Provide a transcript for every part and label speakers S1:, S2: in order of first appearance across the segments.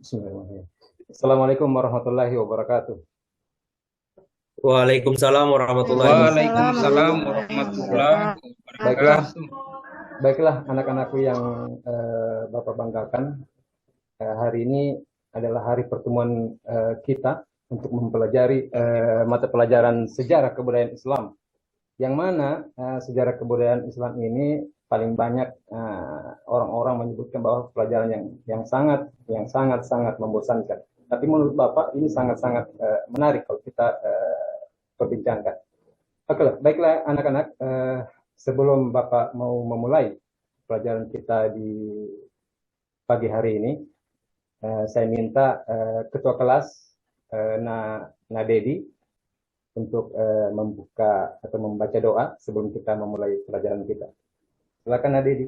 S1: Bismillahirrahmanirrahim. Assalamualaikum warahmatullahi wabarakatuh.
S2: Waalaikumsalam warahmatullahi wabarakatuh.
S3: Waalaikumsalam
S4: Waalaikumsalam
S3: warahmatullahi
S4: warahmatullahi
S3: wabarakatuh.
S1: Baiklah,
S4: wabarakatuh.
S1: baiklah anak-anakku yang Bapak banggakan. Hari ini adalah hari pertemuan kita untuk mempelajari mata pelajaran sejarah kebudayaan Islam. Yang mana sejarah kebudayaan Islam ini paling banyak orang-orang menyebutkan bahwa pelajaran yang sangat membosankan. Tapi menurut Bapak ini sangat-sangat menarik kalau kita perbincangkan. Oke, baiklah anak-anak, sebelum Bapak mau memulai pelajaran kita di pagi hari ini, saya minta Ketua Kelas Nadedi untuk membuka atau membaca doa sebelum kita memulai pelajaran kita. Silakan Nadedi.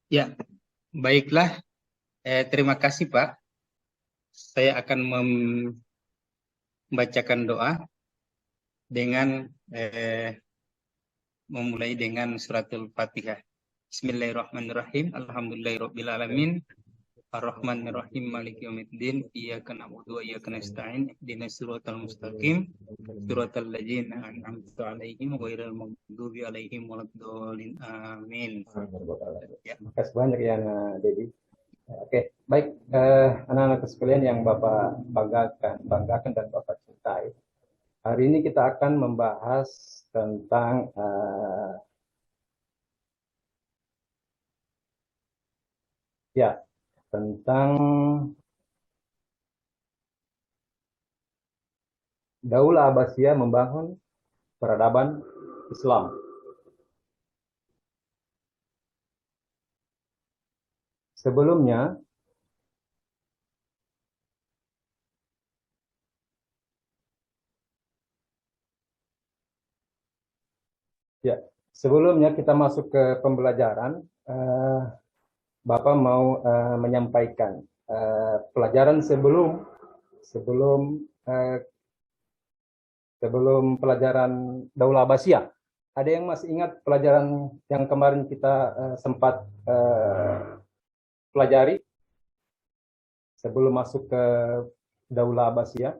S4: Ya, baiklah. Terima kasih Pak. Saya akan membacakan doa dengan memulai dengan suratul Fatihah. Bismillahirrahmanirrahim. Alhamdulillahirabbil alamin. Ar-Rahmanir-Rahim. Maliki yaumiddin. Iyyaka na'budu wa iyyaka nasta'in. Ihdinas siratal mustaqim. Siratal ladzina an'amta 'alaihim ghairil maghdubi 'alaihim waladdallin. Amin.
S1: Ya. Terima kasih banyak ya Nadedi. Oke, baik anak-anak sekalian yang Bapak banggakan dan Bapak cintai. Hari ini kita akan membahas tentang tentang Daulah Abbasiyah membangun peradaban Islam. Sebelumnya, kita masuk ke pembelajaran, Bapak mau menyampaikan pelajaran sebelum pelajaran Daulah Abbasiyah. Ada yang masih ingat pelajaran yang kemarin kita sempat pelajari sebelum masuk ke Daulah Abbasiyah?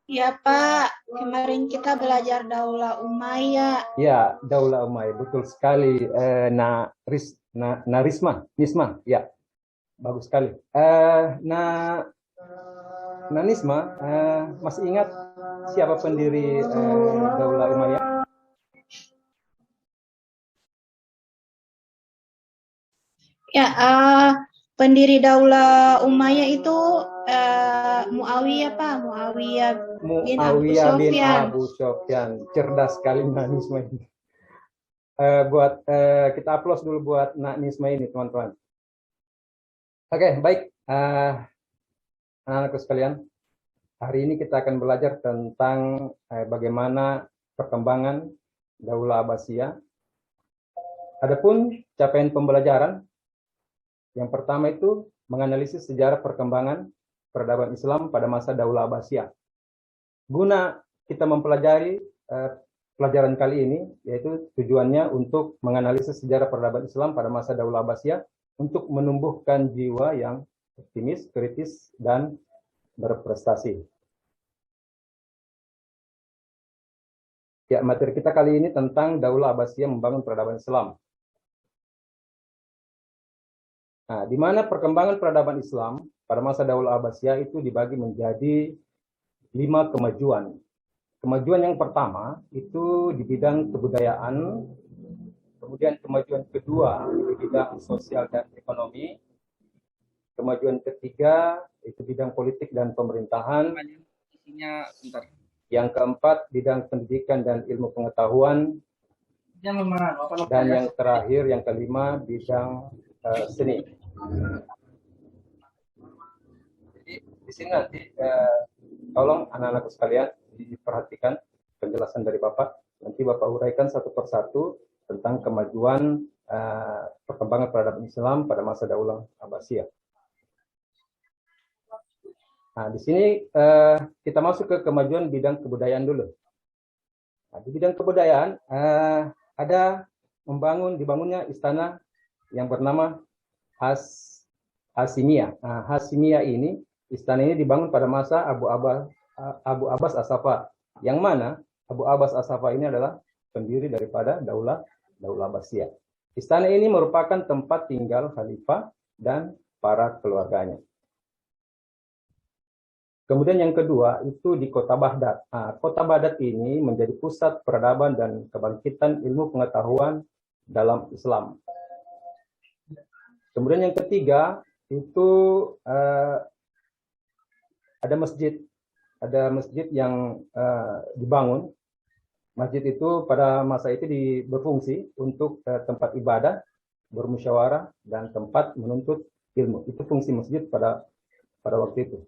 S3: Ya Pak, kemarin kita belajar Daulah Umayyah.
S1: Ya, Daulah Umayyah, betul sekali. Nisma, ya, bagus sekali. Nisma, masih ingat siapa pendiri Daulah Umayyah?
S3: Ya, pendiri Daulah Umayyah itu Muawiyah Pak, Muawiyah
S1: bin Abu Sufyan. Cerdas sekali Nisma ini. Kita aplaus dulu buat Nisma ini teman-teman. Oke, baik anak-anakku sekalian. Hari ini kita akan belajar tentang bagaimana perkembangan Daulah Abbasiyah. Adapun capaian pembelajaran, yang pertama itu menganalisis sejarah perkembangan peradaban Islam pada masa Daulah Abbasiyah. Guna kita mempelajari pelajaran kali ini, yaitu tujuannya untuk menganalisis sejarah peradaban Islam pada masa Daulah Abbasiyah untuk menumbuhkan jiwa yang optimis, kritis, dan berprestasi. Ya, materi kita kali ini tentang Daulah Abbasiyah membangun peradaban Islam. Nah, di mana perkembangan peradaban Islam pada masa Daulah Abbasiyah itu dibagi menjadi 5 kemajuan. Kemajuan yang pertama itu di bidang kebudayaan, kemudian kemajuan kedua di bidang sosial dan ekonomi, kemajuan ketiga itu bidang politik dan pemerintahan, yang keempat bidang pendidikan dan ilmu pengetahuan, dan yang terakhir yang kelima bidang seni. Jadi di sini nanti tolong anak-anak sekalian diperhatikan penjelasan dari Bapak. Nanti Bapak uraikan satu persatu tentang kemajuan perkembangan peradaban Islam pada masa Daulah Abbasiyah. Nah, di sini kita masuk ke kemajuan bidang kebudayaan dulu. Nah, di bidang kebudayaan ada dibangunnya istana yang bernama Hasimiyah. Nah, Hasimiyah ini, istana ini dibangun pada masa Abu Abbas As-Saffah, yang mana Abu Abbas As-Saffah ini adalah pendiri daripada Daulah Abbasiyah. Istana ini merupakan tempat tinggal khalifah dan para keluarganya. Kemudian yang kedua itu di kota Baghdad. Nah, kota Baghdad ini menjadi pusat peradaban dan kebangkitan ilmu pengetahuan dalam Islam. Kemudian yang ketiga itu ada masjid yang dibangun. Masjid itu pada masa itu berfungsi untuk tempat ibadah, bermusyawarah, dan tempat menuntut ilmu. Itu fungsi masjid pada waktu itu.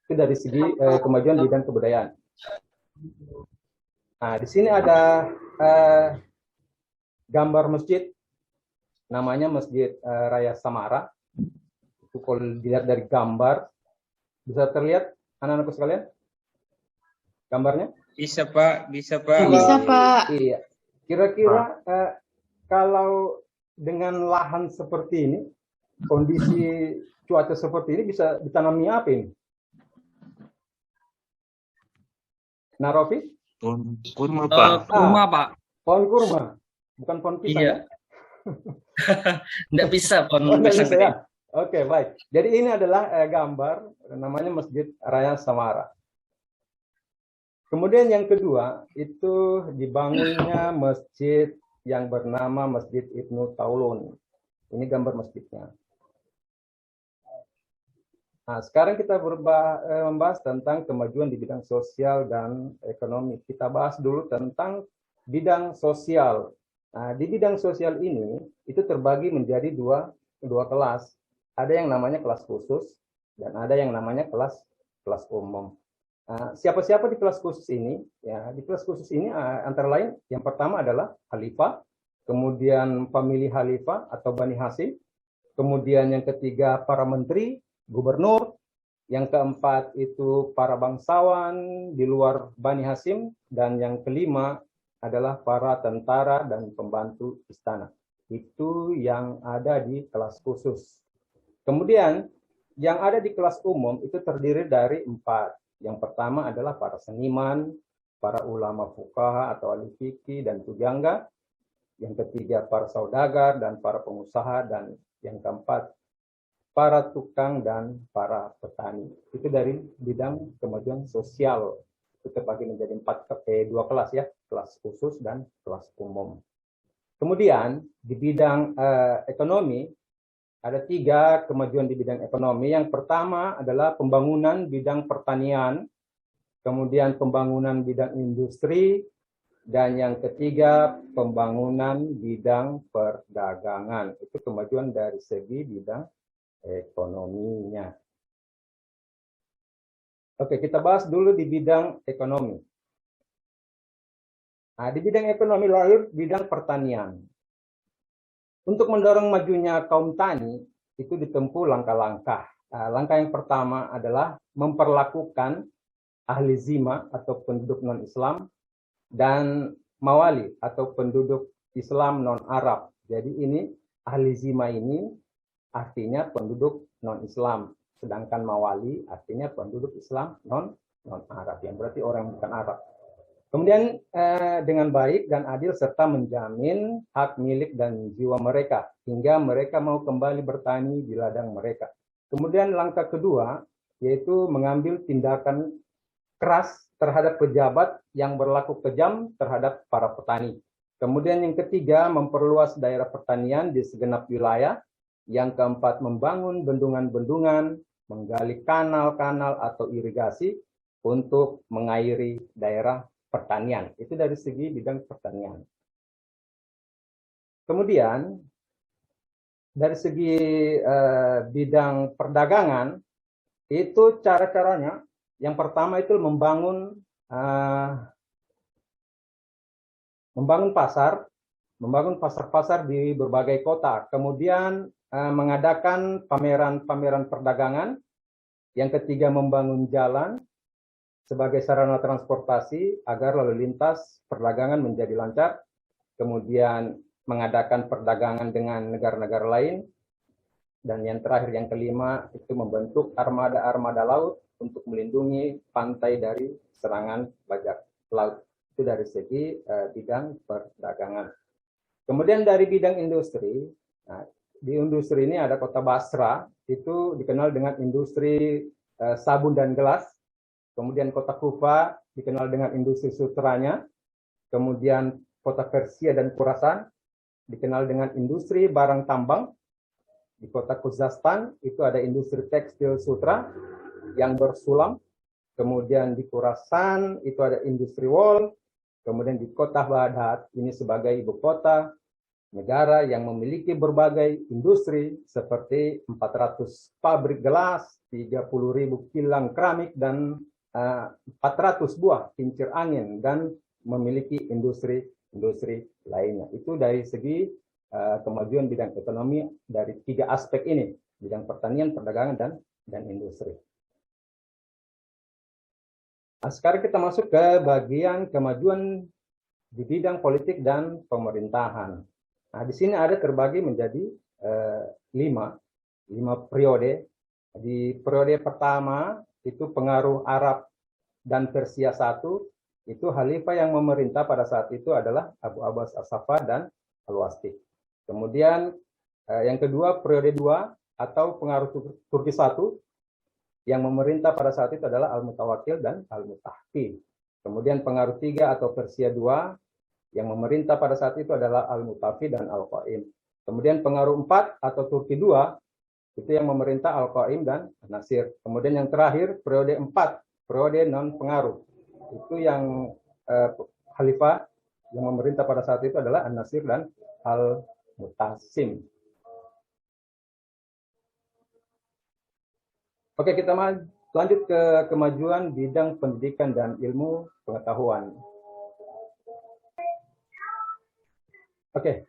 S1: Itu dari segi kemajuan bidang kebudayaan. Nah, di sini ada gambar masjid, namanya Masjid Raya Samara. Itu kalau dilihat dari gambar, bisa terlihat anak-anakku sekalian gambarnya?
S4: Bisa Pak, bisa Pak.
S3: Bisa Pak.
S1: Iya. Kira-kira kalau dengan lahan seperti ini, kondisi cuaca seperti ini bisa ditanami apa ini? Nah, Rofi?
S2: Pohon kurma, Pak.
S4: Kurma Pak.
S1: Pohon kurma, bukan pohon pisang.
S4: Iya.
S1: Ya?
S4: Nggak bisa pohon
S1: Nggak
S4: pisang.
S1: bisa, ya? Oke, baik. Jadi ini adalah gambar, namanya Masjid Raya Samara. Kemudian yang kedua, itu dibangunnya masjid yang bernama Masjid Ibnu Taulun. Ini gambar masjidnya. Nah, sekarang kita membahas tentang kemajuan di bidang sosial dan ekonomi. Kita bahas dulu tentang bidang sosial. Nah, di bidang sosial ini, itu terbagi menjadi dua kelas. Ada yang namanya kelas khusus, dan ada yang namanya kelas umum. Nah, siapa-siapa di kelas khusus ini? Ya, di kelas khusus ini antara lain, yang pertama adalah khalifah, kemudian famili khalifah atau Bani Hasyim, kemudian yang ketiga para menteri, gubernur, yang keempat itu para bangsawan di luar Bani Hasyim, dan yang kelima adalah para tentara dan pembantu istana. Itu yang ada di kelas khusus. Kemudian yang ada di kelas umum itu terdiri dari 4. Yang pertama adalah para seniman, para ulama fuqaha atau ahli fikih dan pujangga. Yang ketiga para saudagar dan para pengusaha, dan yang keempat para tukang dan para petani. Itu dari bidang kemajuan sosial. Itu terbagi menjadi 2 kelas ya, kelas khusus dan kelas umum. Kemudian di bidang ekonomi ada 3 kemajuan di bidang ekonomi. Yang pertama adalah pembangunan bidang pertanian, kemudian pembangunan bidang industri, dan yang ketiga pembangunan bidang perdagangan. Itu kemajuan dari segi bidang ekonominya. Oke, kita bahas dulu di bidang ekonomi. Nah, di bidang ekonomi lahir bidang pertanian. Untuk mendorong majunya kaum tani, itu ditempuh langkah-langkah. Langkah yang pertama adalah memperlakukan ahli zimah atau penduduk non-Islam dan mawali atau penduduk Islam non-Arab. Jadi ini ahli zimah ini artinya penduduk non-Islam, sedangkan mawali artinya penduduk Islam non-Arab, yang berarti orang yang bukan Arab. Kemudian dengan baik dan adil serta menjamin hak milik dan jiwa mereka hingga mereka mau kembali bertani di ladang mereka. Kemudian langkah kedua yaitu mengambil tindakan keras terhadap pejabat yang berlaku kejam terhadap para petani. Kemudian yang ketiga memperluas daerah pertanian di segenap wilayah. Yang keempat membangun bendungan-bendungan, menggali kanal-kanal atau irigasi untuk mengairi daerah pertanian. Itu dari segi bidang pertanian. Kemudian dari segi bidang perdagangan, itu cara-caranya yang pertama itu membangun pasar-pasar di berbagai kota, kemudian mengadakan pameran-pameran perdagangan. Yang ketiga membangun jalan sebagai sarana transportasi agar lalu lintas perdagangan menjadi lancar. kemudian mengadakan perdagangan dengan negara-negara lain, dan yang terakhir yang kelima itu membentuk armada-armada laut untuk melindungi pantai dari serangan bajak laut. Itu dari segi bidang perdagangan. Kemudian dari bidang industri, nah, di industri ini ada kota Basra, itu dikenal dengan industri sabun dan gelas. Kemudian kota Kufa dikenal dengan industri sutranya. Kemudian kota Persia dan Khurasan dikenal dengan industri barang tambang. Di kota Khuzestan itu ada industri tekstil sutra yang bersulam. Kemudian di Khurasan itu ada industri wol. Kemudian di kota Baghdad ini sebagai ibu kota negara yang memiliki berbagai industri seperti 400 pabrik gelas, 30.000 kilang keramik, dan 400 buah kincir angin, dan memiliki industri lainnya. Itu dari segi kemajuan bidang ekonomi dari 3 aspek ini, bidang pertanian, perdagangan, dan industri. Nah, sekarang kita masuk ke bagian kemajuan di bidang politik dan pemerintahan. Nah, di sini ada terbagi menjadi 5 periode. Di periode pertama itu pengaruh Arab dan Persia satu, itu khalifah yang memerintah pada saat itu adalah Abu Abbas As-Saffah dan Al-Wasti. Kemudian yang kedua periode 2 atau pengaruh Turki satu, yang memerintah pada saat itu adalah Al-Mutawakkil dan Al-Mutahfi. Kemudian pengaruh 3 atau Persia 2, yang memerintah pada saat itu adalah Al-Mutafi dan Al-Qaim. Kemudian pengaruh 4 atau Turki 2, itu yang memerintah Al-Qaim dan Nasir. Kemudian yang terakhir periode 4, periode non pengaruh. Itu yang khalifah yang memerintah pada saat itu adalah An-Nasir dan Al-Mutasim. Oke, kita lanjut ke kemajuan bidang pendidikan dan ilmu pengetahuan. Oke,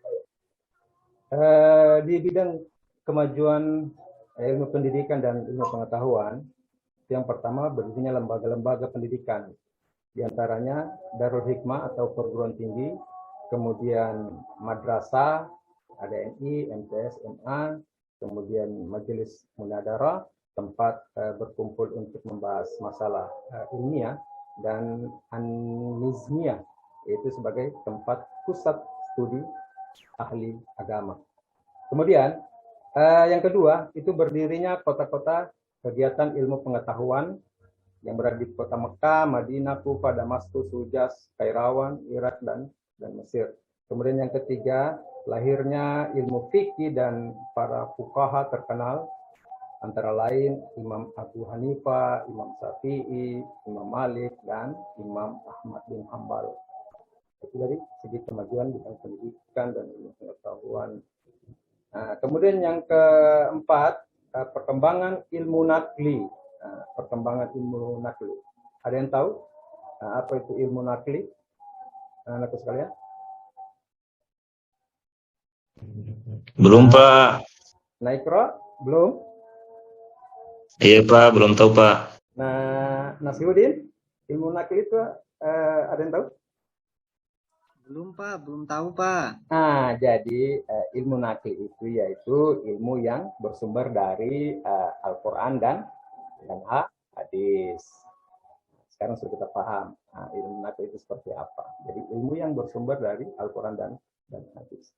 S1: di bidang kemajuan ilmu pendidikan dan ilmu pengetahuan, yang pertama berdirinya lembaga-lembaga pendidikan, di antaranya Darul Hikmah atau perguruan tinggi, kemudian madrasah, ada MI, MTS, MA, kemudian majelis munadarah, tempat berkumpul untuk membahas masalah ilmiah, dan An-Nizmiyah, yaitu sebagai tempat pusat studi ahli agama. Kemudian yang kedua itu berdirinya kota-kota kegiatan ilmu pengetahuan yang berada di kota Mekah, Madinah, Kufah, Damaskus, Hujaz, Kairawan, Irak, dan Mesir. Kemudian yang ketiga, lahirnya ilmu fikih dan para fuqaha terkenal, antara lain Imam Abu Hanifah, Imam Syafi'i, Imam Malik, dan Imam Ahmad bin Hanbal. Itu dari segi kemajuan bidang pendidikan dan ilmu pengetahuan. Nah, kemudian yang keempat, perkembangan ilmu nakli. Perkembangan ilmu nakli. Ada yang tahu apa itu ilmu nakli? Anak-anak sekalian?
S2: Belum, Pak.
S1: Naikro? Belum?
S2: Iya, Pak. Belum tahu, Pak.
S1: Nah, Nasiruddin, ilmu nakli itu ada yang tahu?
S5: Belum, Pak. Belum tahu, Pak.
S1: Nah, jadi ilmu nakli itu yaitu ilmu yang bersumber dari Al-Quran dan hadis. Sekarang sudah kita paham ilmu nakli itu seperti apa. Jadi ilmu yang bersumber dari Al-Quran dan hadis.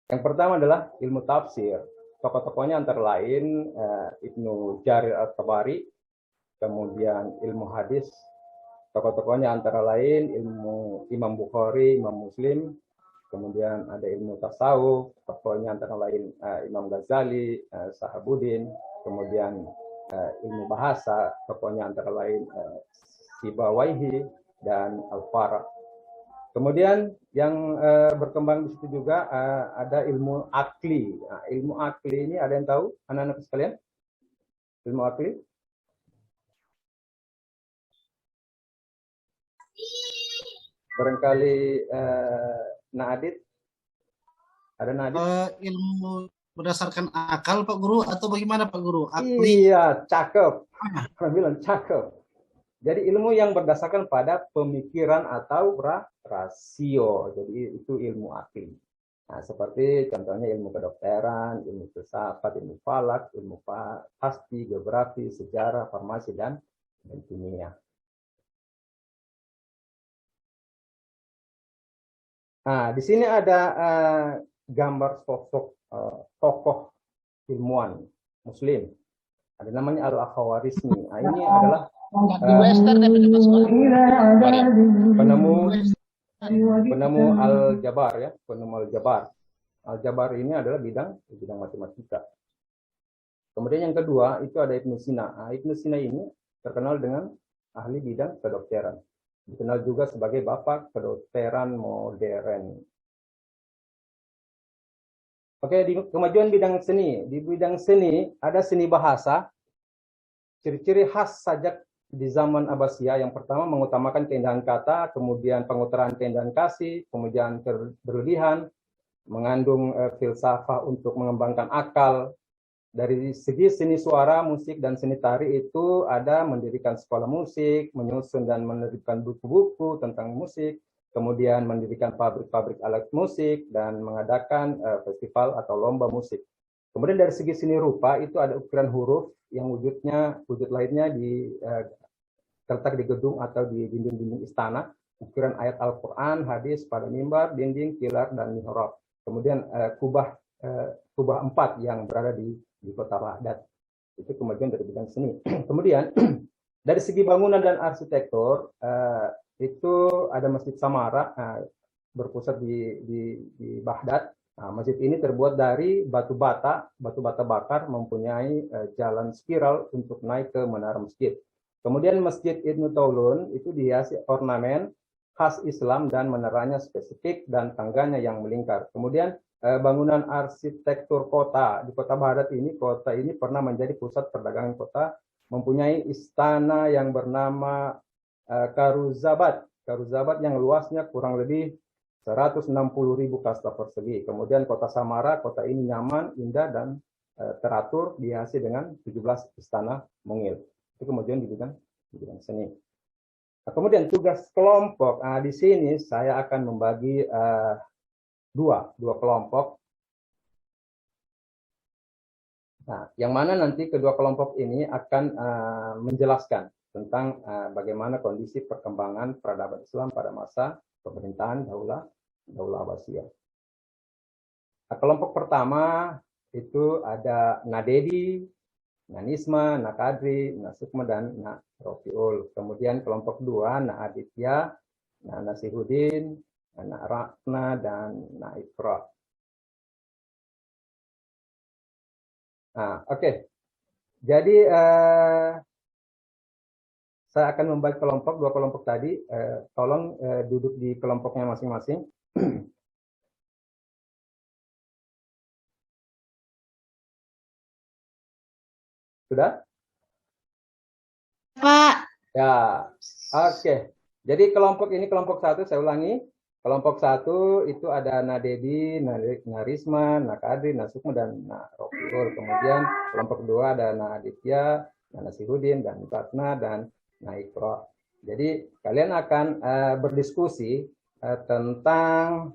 S1: Yang pertama adalah ilmu tafsir. Tokoh-tokohnya antara lain Ibnu Jarir At-Tabari, kemudian ilmu hadis. Tokoh-tokohnya antara lain ilmu Imam Bukhari, Imam Muslim, kemudian ada ilmu tasawuf, tokohnya antara lain Imam Ghazali, Sahabuddin, kemudian ilmu bahasa, tokohnya antara lain Sibawaihi dan Al-Farah. Kemudian yang berkembang di situ juga ada ilmu akli. Nah, ilmu akli ini ada yang tahu, anak-anak sekalian? Ilmu akli? Barangkali Naadit? Ada Naadit?
S5: Ilmu berdasarkan akal, Pak Guru, atau bagaimana, Pak Guru? Akli.
S1: Iya, cakep. Orang bilang cakep. Jadi ilmu yang berdasarkan pada pemikiran atau rasio. Jadi itu ilmu akli. Nah, seperti contohnya ilmu kedokteran, ilmu filsafat, ilmu falak, ilmu pasti, geografi, sejarah, farmasi, dan kimia. Nah, di sini ada gambar sosok tokoh ilmuwan Muslim. Ada namanya Al-Khawarizmi. Nah, ini adalah penemu Al-Jabar ya, penemu Al-Jabar. Al-Jabar ini adalah bidang matematika. Kemudian yang kedua itu ada Ibnu Sina. Nah, Ibnu Sina ini terkenal dengan ahli bidang kedokteran. Dikenal juga sebagai bapak kedokteran modern. Oke, di kemajuan bidang seni. Di bidang seni ada seni bahasa. Ciri-ciri khas sajak di zaman Abbasiyah, yang pertama mengutamakan keindahan kata, kemudian pengutaraan keindahan kasih, kemudian berlebihan, mengandung filsafah untuk mengembangkan akal. Dari segi seni suara, musik, dan seni tari itu ada mendirikan sekolah musik, menyusun dan menerbitkan buku-buku tentang musik, kemudian mendirikan pabrik-pabrik alat musik, dan mengadakan festival atau lomba musik. Kemudian dari segi seni rupa itu ada ukiran huruf yang wujud lainnya terletak di gedung atau di dinding-dinding istana, ukiran ayat Al-Quran, hadis pada mimbar, dinding, pilar, dan mihrab. Kemudian kubah 4 yang berada di kota Baghdad. Itu kemajuan dari bidang seni. Kemudian dari segi bangunan dan arsitektur itu ada Masjid Samara berpusat di Baghdad. Nah, masjid ini terbuat dari batu bata bakar, mempunyai jalan spiral untuk naik ke menara masjid. Kemudian Masjid Ibnu Taulun itu dihiasi ornamen khas Islam dan meneranya spesifik dan tangganya yang melingkar. Kemudian bangunan arsitektur kota di kota Baghdad ini, kota ini pernah menjadi pusat perdagangan kota, mempunyai istana yang bernama Karuzabat yang luasnya kurang lebih 160.000 kasta persegi. Kemudian kota Samara, kota ini nyaman, indah, dan teratur, dihiasi dengan 17 istana mungil. Itu kemudian di bidang seni. Nah, kemudian tugas kelompok. Nah, di sini saya akan membagi dua kelompok. Nah, yang mana nanti kedua kelompok ini akan menjelaskan tentang bagaimana kondisi perkembangan peradaban Islam pada masa pemerintahan Daulah Abbasiyah. Nah, kelompok pertama itu ada Nadedi, Nanisma, Nakadri, Nasukma, dan Rofiul. Kemudian kelompok kedua Aditya, Nasihudin, Rakna, dan Ikra. Nah, oke. Jadi saya akan membagi dua kelompok tadi. Tolong duduk di kelompoknya masing-masing. Sudah?
S3: Pak.
S1: Ya, oke. Jadi kelompok ini kelompok 1, saya ulangi. Kelompok 1 itu ada Nadedi, Narisma, Nakadri, Nasukma, dan Rofiul. Kemudian kelompok 2 ada Aditya, Nasihudin, dan Ratna, dan Ikra. Jadi kalian akan berdiskusi tentang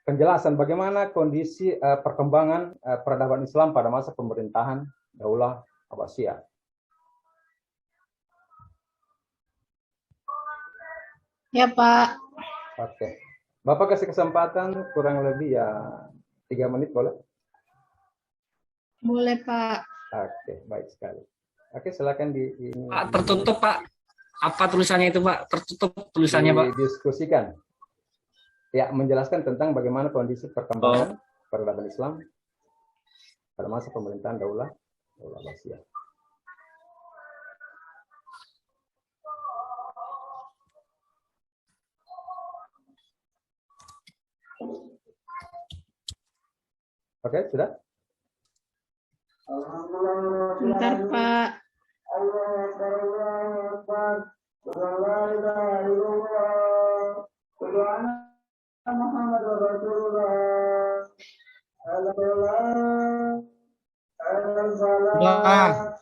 S1: penjelasan bagaimana kondisi perkembangan peradaban Islam pada masa pemerintahan Daulah Abbasiyah.
S3: Ya, Pak.
S1: Oke. Bapak kasih kesempatan kurang lebih ya 3 menit boleh?
S3: Boleh, Pak.
S1: Oke, baik sekali. Oke, silakan
S2: Pak, tertutup, Pak. Apa tulisannya itu, Pak? Tertutup tulisannya, Pak.
S1: Didiskusikan. Ya, menjelaskan tentang bagaimana kondisi perkembangan peradaban Islam pada masa pemerintahan Daulah Abbasiyah. Oke, sudah?
S3: Bentar, Pak.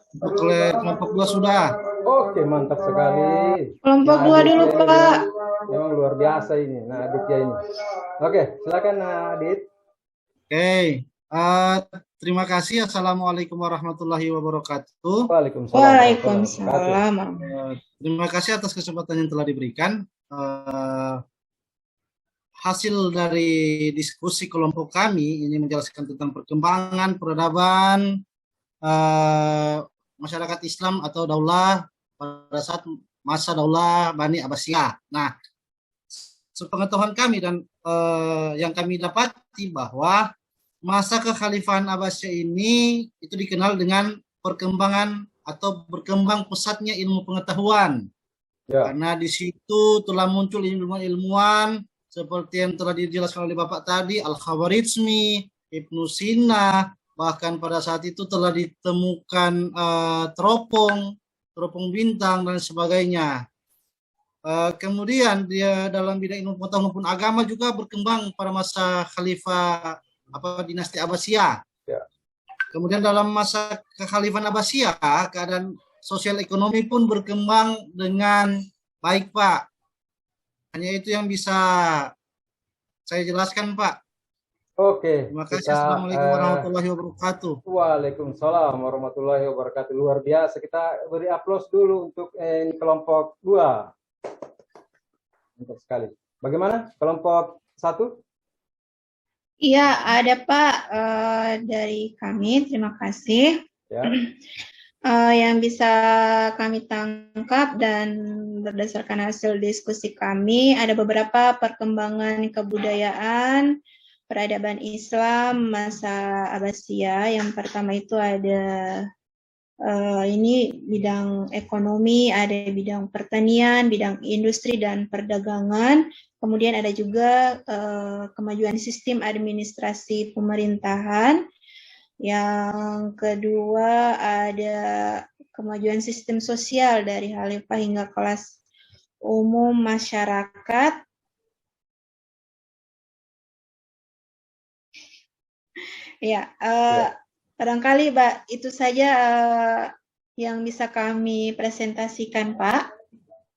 S6: Untuk kelompok 2 sudah.
S1: Oke, mantap sekali.
S3: Kelompok
S1: Nah,
S3: 2 dulu,
S1: Aditya ini
S3: Pak.
S1: memang luar biasa ini. Nah, Aditya ini. Oke, silakan Adit.
S6: Oke, terima kasih. Assalamualaikum warahmatullahi wabarakatuh.
S1: Waalaikumsalam warahmatullahi wabarakatuh.
S3: Waalaikumsalam.
S6: Terima kasih atas kesempatan yang telah diberikan. Hasil dari diskusi kelompok kami ini menjelaskan tentang perkembangan peradaban masyarakat Islam atau daulah pada saat masa daulah Bani Abbasiyah. Nah, sepengetahuan kami dan yang kami dapati bahwa masa kekhalifahan Abbasiyah ini itu dikenal dengan perkembangan atau berkembang pesatnya ilmu pengetahuan. Ya. Karena di situ telah muncul ilmuwan-ilmuwan seperti yang telah dijelaskan oleh Bapak tadi, Al-Khawarizmi, Ibnu Sina, bahkan pada saat itu telah ditemukan teropong bintang dan sebagainya. Kemudian dia dalam bidang ilmu pengetahuan maupun agama juga berkembang pada masa Khalifah dinasti Abbasiyah. Ya. Kemudian dalam masa kekhalifahan Abbasiyah, keadaan sosial ekonomi pun berkembang dengan baik, Pak. Hanya itu yang bisa saya jelaskan, Pak.
S1: Oke.
S6: Terima kasih. Assalamualaikum warahmatullahi wabarakatuh.
S1: Waalaikumsalam warahmatullahi wabarakatuh. Luar biasa. Kita beri aplaus dulu untuk kelompok 2. Mantap sekali. Bagaimana kelompok 1?
S3: Iya, ada Pak dari kami. Terima kasih. Ya. Yang bisa kami tangkap dan berdasarkan hasil diskusi kami, ada beberapa perkembangan kebudayaan peradaban Islam masa Abbasiyah. Yang pertama itu ada ini bidang ekonomi, ada bidang pertanian, bidang industri dan perdagangan. Kemudian ada juga kemajuan sistem administrasi pemerintahan. Yang kedua ada kemajuan sistem sosial dari khalifah hingga kelas umum masyarakat. Ya, barangkali Pak itu saja yang bisa kami presentasikan, Pak.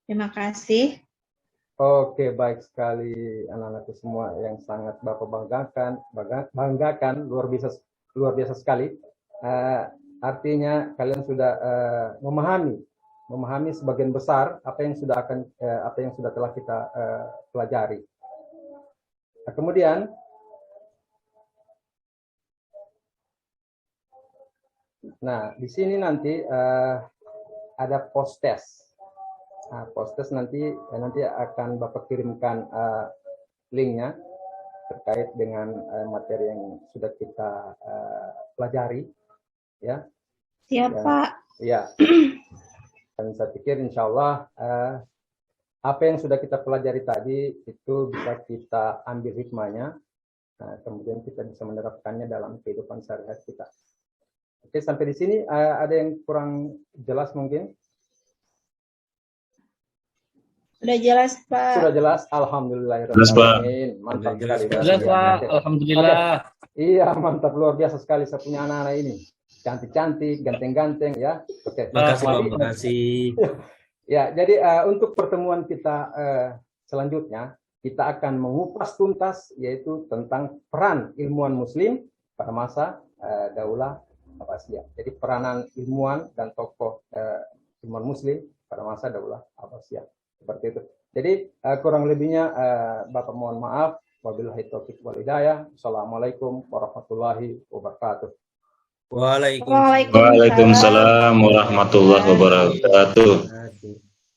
S3: Terima kasih.
S1: Oke, baik sekali anak-anakku semua yang sangat Bapak banggakan, luar biasa sekali. Artinya kalian sudah memahami sebagian besar apa yang sudah telah kita pelajari. Nah, kemudian di sini nanti ada post test. Nah, post test nanti akan Bapak kirimkan linknya terkait dengan materi yang sudah kita pelajari, ya.
S3: Siap, Pak.
S1: Ya. Dan saya pikir insya Allah apa yang sudah kita pelajari tadi itu bisa kita ambil hikmahnya, kemudian kita bisa menerapkannya dalam kehidupan sehari-hari kita. Oke, sampai di sini ada yang kurang jelas mungkin?
S3: Sudah jelas, Pak.
S1: Sudah jelas, alhamdulillah. Mantap sekali.
S2: Jelas, Pak. Alhamdulillah.
S1: Iya, mantap, luar biasa sekali saya punya anak-anak ini. Cantik-cantik, ganteng-ganteng, ya. Oke.
S2: Terima kasih.
S1: Ya, jadi untuk pertemuan kita selanjutnya, kita akan mengupas tuntas yaitu tentang peran ilmuwan Muslim pada masa Daulah Abbasiyah. Jadi peranan ilmuwan dan tokoh ilmuwan Muslim pada masa Daulah Abbasiyah. Seperti itu. Jadi kurang lebihnya Bapak mohon maaf. Wabillahi taufiq wal hidayah. Assalamualaikum warahmatullahi wabarakatuh.
S2: Waalaikumsalam warahmatullahi wabarakatuh.